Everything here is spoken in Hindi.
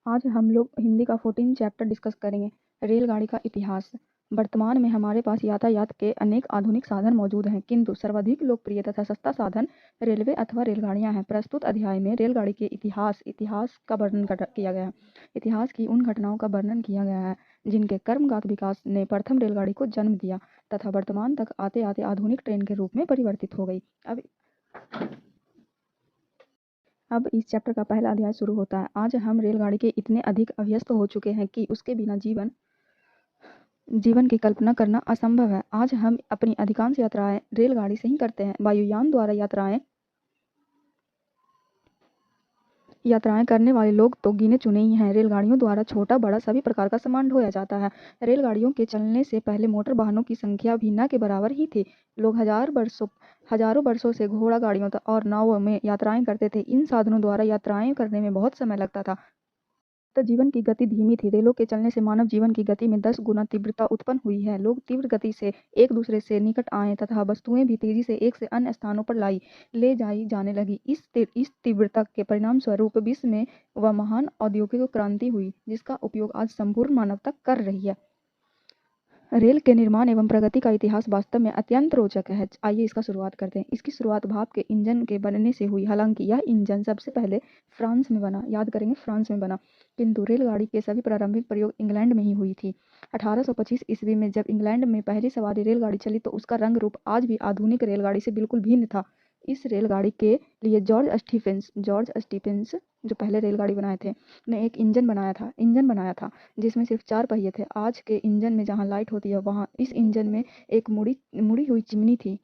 आज हम लोग हिंदी का 14 चैप्टर डिस्कस करेंगे। रेलगाड़ी का इतिहास। वर्तमान में हमारे पास यातायात के अनेक आधुनिक साधन मौजूद हैं, किंतु सर्वाधिक लोकप्रिय तथा सस्ता साधन रेलवे अथवा रेलगाड़ियां हैं। प्रस्तुत अध्याय में रेलगाड़ी के इतिहास का वर्णन किया गया है। इतिहास की उन घटनाओं का वर्णन किया गया है जिनके कर्मगात विकास ने प्रथम रेलगाड़ी को जन्म दिया तथा वर्तमान तक आते आते आधुनिक ट्रेन के रूप में परिवर्तित हो गई। अब इस चैप्टर का पहला अध्याय शुरू होता है। आज हम रेलगाड़ी के इतने अधिक अभ्यस्त हो चुके हैं कि उसके बिना जीवन की कल्पना करना असंभव है। आज हम अपनी अधिकांश यात्राएं रेलगाड़ी से ही करते हैं। वायुयान द्वारा यात्राएं करने वाले लोग तो गिने चुने ही हैं। रेलगाड़ियों द्वारा छोटा बड़ा सभी प्रकार का सामान ढोया जाता है। रेलगाड़ियों के चलने से पहले मोटर वाहनों की संख्या भी न के बराबर ही थी। लोग हजारों वर्षों से घोड़ा गाड़ियों और नावों में यात्राएं करते थे। इन साधनों द्वारा यात्राएं करने में बहुत समय लगता था। तो जीवन की गति धीमी थी। रेलों के चलने से मानव जीवन की गति में 10 गुना तीव्रता उत्पन्न हुई है। लोग तीव्र गति से एक दूसरे से निकट आए तथा वस्तुएं भी तेजी से एक से अन्य स्थानों पर ले जाई जाने लगी। इस तीव्रता के परिणाम स्वरूप विश्व में वह महान औद्योगिक क्रांति हुई जिसका उपयोग आज संपूर्ण मानवता कर रही है। रेल के निर्माण एवं प्रगति का इतिहास वास्तव में अत्यंत रोचक है। आइए इसका शुरुआत करते हैं। इसकी शुरुआत भाप के इंजन के बनने से हुई। हालांकि यह इंजन सबसे पहले फ्रांस में बना, याद करेंगे फ्रांस में बना, किंतु रेलगाड़ी के सभी प्रारंभिक प्रयोग इंग्लैंड में ही हुई थी। 1825 ईस्वी में जब इंग्लैंड में पहली सवारी रेलगाड़ी चली तो उसका रंग रूप आज भी आधुनिक रेलगाड़ी से बिल्कुल भिन्न था। इस रेलगाड़ी के लिए जॉर्ज स्टीफेंस जो पहले रेलगाड़ी बनाए थे ने एक इंजन बनाया था जिसमें सिर्फ 4 पहिए थे। आज के इंजन में जहां लाइट होती है वहां इस इंजन में एक मुड़ी हुई चिमनी थी।